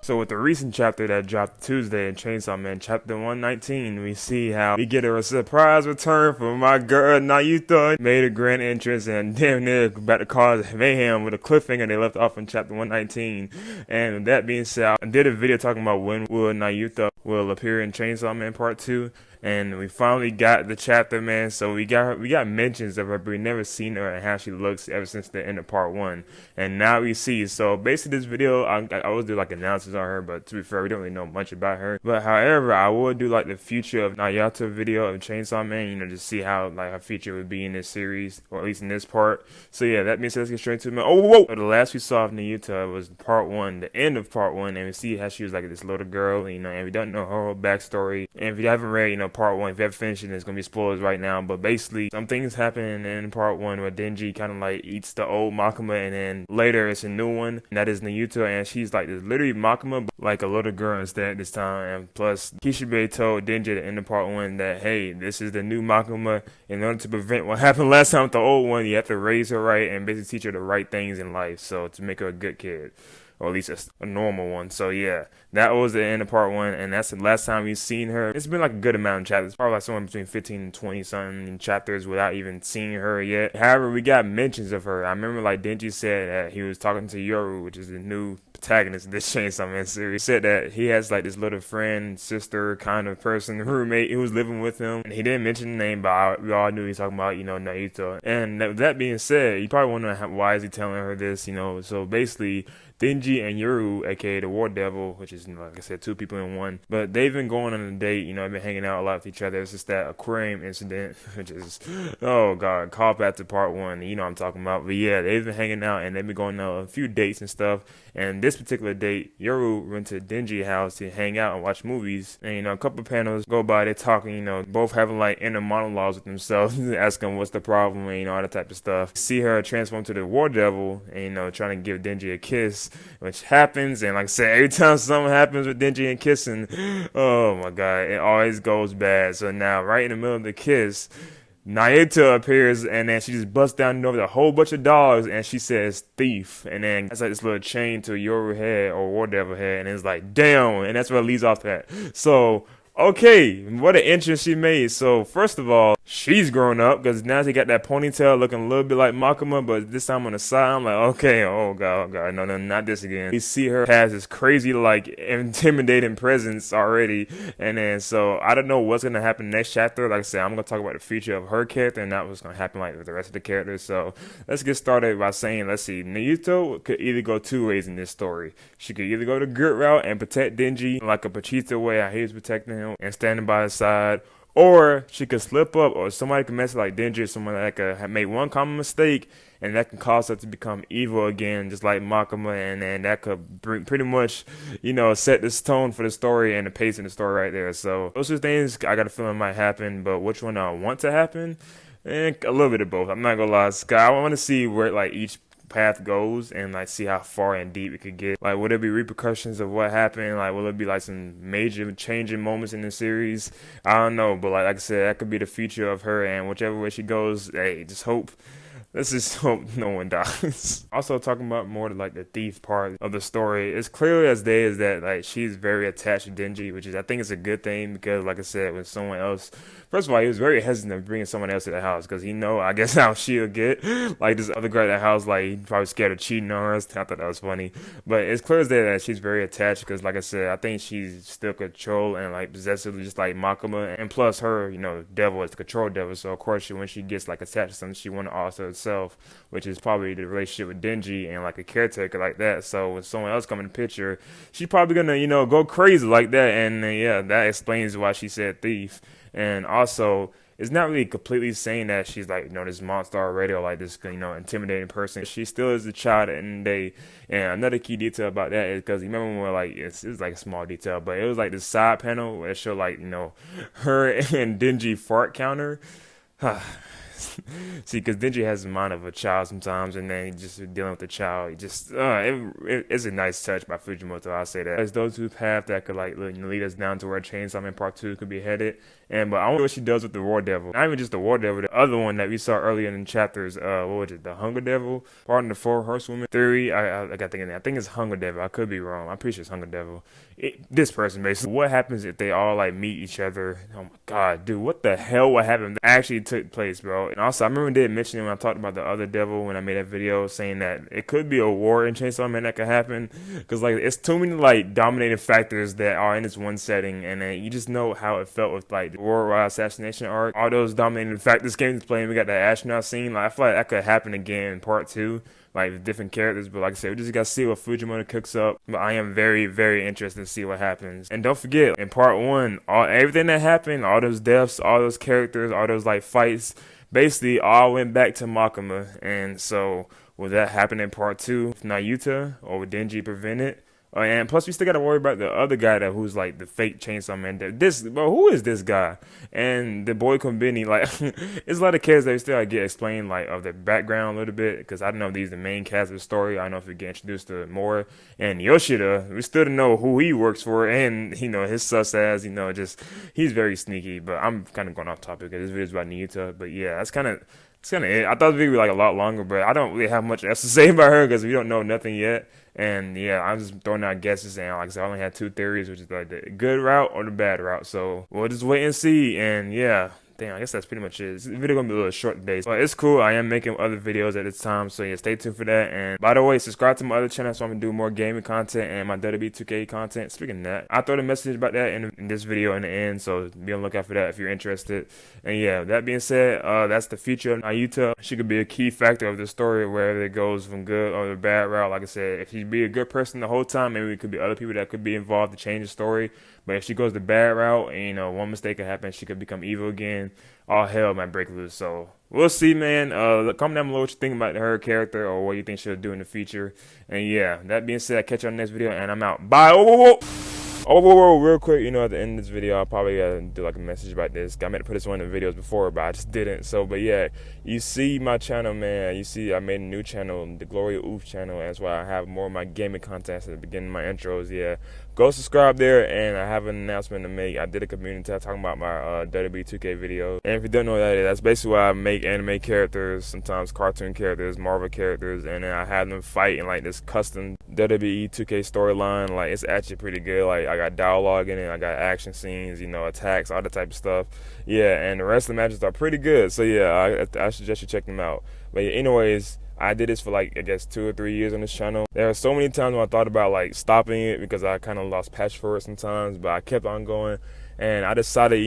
So with the recent chapter that dropped Tuesday in Chainsaw Man, chapter 119, we see how we get a surprise return from my girl Nayuta. Made a grand entrance and damn near about to cause mayhem with a cliffhanger they left off in chapter 119. And with that being said, I did a video talking about when will Nayuta will appear in Chainsaw Man Part 2. And we finally got the chapter, man. So we got mentions of her, but we never seen her and how she looks ever since the end of part 1. And now we see. So basically, this video, I always do like analysis on her, but to be fair, we don't really know much about her. But however, I will do like the future of Nayuta video of Chainsaw Man, you know, to see how like her future would be in this series, or at least in this part. So yeah, that means let's get straight to it. Oh, whoa! So the last we saw of Nayuta was part 1, the end of part 1, and we see how she was like this little girl, you know, and we don't know her whole backstory. And if you haven't read, you know, part 1, if you haven't finished it, it's gonna be spoilers right now, but basically some things happen in part 1 where Denji kind of like eats the old Makima, and then later it's a new one, and that is Nayuta, and she's like this literally Makima, but like a little girl instead this time. And plus Kishibe told Denji at the end of part 1 that, hey, this is the new Makima. In order to prevent what happened last time with the old one, you have to raise her right and basically teach her the right things in life, so to make her a good kid, or at least a normal one. So yeah, that was the end of part 1, and that's the last time we've seen her. It's been like a good amount of chapters, probably like somewhere between 15 and 20 something chapters without even seeing her yet. However, we got mentions of her. I remember like Denji said that he was talking to Yoru, which is the new protagonist of this Chainsaw Man series. He said that he has like this little friend, sister kind of person, roommate who was living with him, and he didn't mention the name, but we all knew he was talking about, you know, Nayuta. And that being said, you probably wonder why is he telling her this, you know. So basically Denji and Yoru, aka the War Devil, which is, you know, like I said, 2 people in one, but they've been going on a date, you know, they've been hanging out a lot with each other. It's just that aquarium incident, which is, oh god, call back to part 1, you know what I'm talking about. But yeah, they've been hanging out and they've been going on a few dates and stuff. And this particular date, Yoru went to Denji's house to hang out and watch movies. And, you know, a couple panels go by, they're talking, you know, both having like inner monologues with themselves, asking what's the problem, and, you know, all that type of stuff. See her transform to the War Devil and, you know, trying to give Denji a kiss, which happens. And like I said, every time something happens with Denji and kissing, oh my god, it always goes bad. So now, right in the middle of the kiss, Nayuta appears, and then she just busts down over a whole bunch of dogs, and she says thief, and then it's like this little chain to Yoru head or War Devil head, and it's like damn, and that's what it leads off that. So okay, what an entrance she made. So first of all, she's grown up because now she got that ponytail looking a little bit like Makima, but this time on the side. I'm like, okay, oh god, no, not this again. We see her has this crazy like intimidating presence already, and then so I don't know what's gonna happen next chapter. Like I said, I'm gonna talk about the future of her character and not what's gonna happen like with the rest of the characters. So let's get started by saying, let's see, Nayuta could either go 2 ways in this story. She could either go the good route and protect Denji like a Pachita way how he was protecting him and standing by his side, or she could slip up, or somebody could mess like Denji, or someone that could make one common mistake and that can cause her to become evil again, just like Makima, and then that could pretty much, you know, set this tone for the story and the pace in the story right there. So those are things I got a feeling might happen, but which one I want to happen? And a little bit of both. I'm not gonna lie, Sky. I want to see where like each path goes and like see how far and deep it could get. Like, would there be repercussions of what happened? Like, will it be like some major changing moments in the series? I don't know, but like I said, that could be the future of her, and whichever way she goes, hey, just hope. Let's just hope no one dies. Also, talking about more like the thief part of the story, it's clear as day is that like she's very attached to Denji, which is, I think, it's a good thing, because like I said, when someone else, first of all, he was very hesitant bringing someone else to the house because he know, I guess, how she'll get. Like this other girl at the house, like he probably scared of cheating on her. I thought that was funny, but it's clear as day that she's very attached because, like I said, I think she's still control and like possessive, just like Makima, and plus her, you know, devil is the control devil. So of course, when she gets like attached to something, she want to also herself, which is probably the relationship with Denji and like a caretaker like that. So when someone else come in the picture, she's probably gonna, you know, go crazy like that. And yeah, that explains why she said thief. And also, it's not really completely saying that she's like, you know, this monster already, or like this, you know, intimidating person. She still is a child at the end of the day. And another key detail about that is because you remember when like it's like a small detail, but it was like the side panel where it showed like, you know, her and Denji fart counter. See, because Denji has the mind of a child sometimes, and then he just dealing with the child. He just, it's a nice touch by Fujimoto. I'll say that. As those who path that could like lead us down to where Chainsaw Man Part 2 could be headed. But I wonder what she does with the War Devil. Not even just the War Devil, the other one that we saw earlier in the chapters. What was it? The Hunger Devil. Pardon the Four Horsewomen theory. I got thinking. I think it's Hunger Devil. I could be wrong. I'm pretty sure it's Hunger Devil. This person basically. What happens if they all like meet each other? Oh my god, dude! What the hell? What happened? Actually took place, bro. And also, I remember they mentioned when I talked about the other devil when I made that video saying that it could be a war in Chainsaw Man that could happen because like it's too many like dominating factors that are in this one setting, and then you just know how it felt with like the worldwide assassination arc. All those dominating factors came into play, and we got that astronaut scene. Like I feel like that could happen again in Part 2. Like with different characters, but like I said, we just gotta see what Fujimoto cooks up. But I am very, very interested to see what happens. And don't forget, in Part 1, everything that happened, all those deaths, all those characters, all those like fights, basically all went back to Makima. And so, will that happen in Part 2 with Nayuta, or would Denji prevent it? And plus, we still gotta worry about the other guy who's like the fake Chainsaw Man. Bro, who is this guy? And the boy Konbini, like, it's a lot of characters that we still gotta get explained, like, of their background a little bit, because I don't know if these are the main cast of the story. I don't know if we get introduced to more. And Yoshida, we still don't know who he works for, and, his sus ass, just, he's very sneaky. But I'm kind of going off topic, because this video is about Nayuta. But yeah, that's kind of it. I thought the video would be like a lot longer, but I don't really have much else to say about her, because we don't know nothing yet. And yeah, I'm just throwing out guesses, and like I said, I only had 2 theories, which is like the good route or the bad route. So we'll just wait and see. And yeah, damn, I guess that's pretty much it. This video gonna be a little short today, but it's cool. I am making other videos at this time, so yeah, stay tuned for that. And by the way, subscribe to my other channel so I'm gonna do more gaming content and my WWE 2K content. Speaking of that, I'll throw the message about that in this video in the end, so be on the lookout for that if you're interested. And yeah, that being said, that's the future of Nayuta. She could be a key factor of the story, wherever it goes from good or the bad route. Like I said, if she be a good person the whole time, maybe it could be other people that could be involved to change the story. But if she goes the bad route, and one mistake could happen, she could become evil again. All hell might break loose. So we'll see, man. Comment down below what you think about her character or what you think she'll do in the future. And yeah, that being said, I'll catch you on the next video, and I'm out. Bye. Whoa, real quick, at the end of this video, I'll probably do like a message about this. I meant to put this one in the videos before, but I just didn't. So, but yeah, you see my channel, man. You see I made a new channel, the Gloria Oof channel. That's why I have more of my gaming content at the beginning of my intros. Yeah, go subscribe there, and I have an announcement to make. I did a community tab talking about my WWE 2K video. And if you don't know what that is, that's basically why I make anime characters, sometimes cartoon characters, Marvel characters, and then I have them fight in like this custom WWE 2K storyline. Like, it's actually pretty good. Like, I got dialogue in it, I got action scenes, attacks, all that type of stuff. Yeah, and the rest of the matches are pretty good. So yeah, I suggest you check them out. But yeah, anyways, I did this for like, I guess 2 or 3 years on this channel. There are so many times when I thought about like stopping it because I kind of lost passion for it sometimes, but I kept on going. And I decided,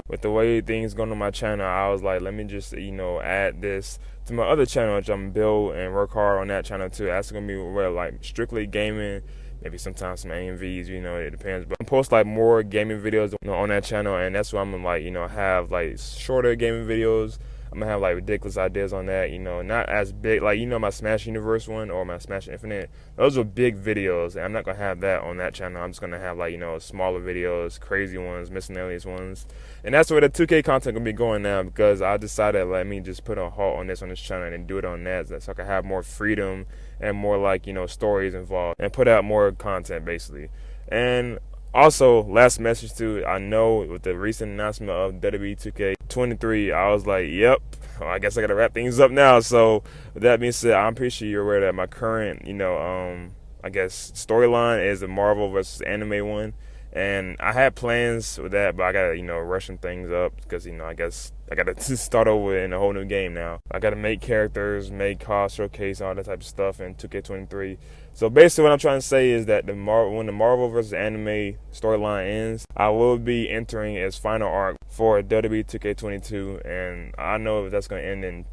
with the way things going on my channel, I was like, let me just, add this to my other channel, which I'm build and work hard on that channel too. That's gonna be where like strictly gaming, maybe sometimes some AMVs, it depends. But I'm post like more gaming videos on that channel, and that's why I'm gonna like, have like shorter gaming videos. I'm gonna have like ridiculous ideas on that, not as big, like, my Smash Universe one or my Smash Infinite. Those are big videos, and I'm not gonna have that on that channel. I'm just gonna have like, smaller videos, crazy ones, miscellaneous ones. And that's where the 2K content gonna be going now, because I decided, let me just put a halt on this channel and do it on that, so I can have more freedom and more like, stories involved, and put out more content basically. And also, last message too, I know with the recent announcement of WWE 2K23, I was like, yep, I guess I gotta wrap things up now. So with that being said, I'm pretty sure you're aware that my current, I guess storyline is the Marvel versus anime one. And I had plans with that, but I gotta, rushing things up because, I guess I gotta start over in a whole new game now. I gotta make characters, make cost showcase, all that type of stuff in 2K23. So basically what I'm trying to say is that when the Marvel vs. Anime storyline ends, I will be entering its final arc for WWE 2K22, and I know if that's gonna end in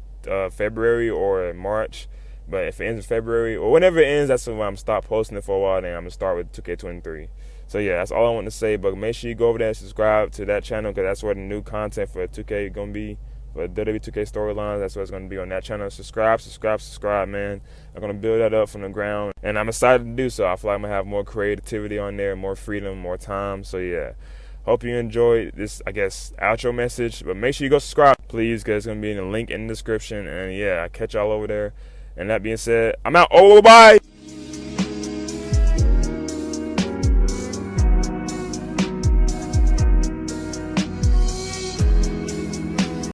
February or March. But if it ends in February or whenever it ends, that's when I'm stop posting it for a while. Then I'm gonna start with 2K23. So yeah, that's all I want to say. But make sure you go over there and subscribe to that channel, because that's where the new content for 2K is gonna be. For WWE 2K storylines, that's what's gonna be on that channel. Subscribe, man. I'm gonna build that up from the ground, and I'm excited to do so. I feel like I'm gonna have more creativity on there, more freedom, more time. So yeah. Hope you enjoyed this, I guess, outro message. But make sure you go subscribe, please, because it's going to be in the link in the description. And yeah, I'll catch y'all over there. And that being said, I'm out. Oh, bye.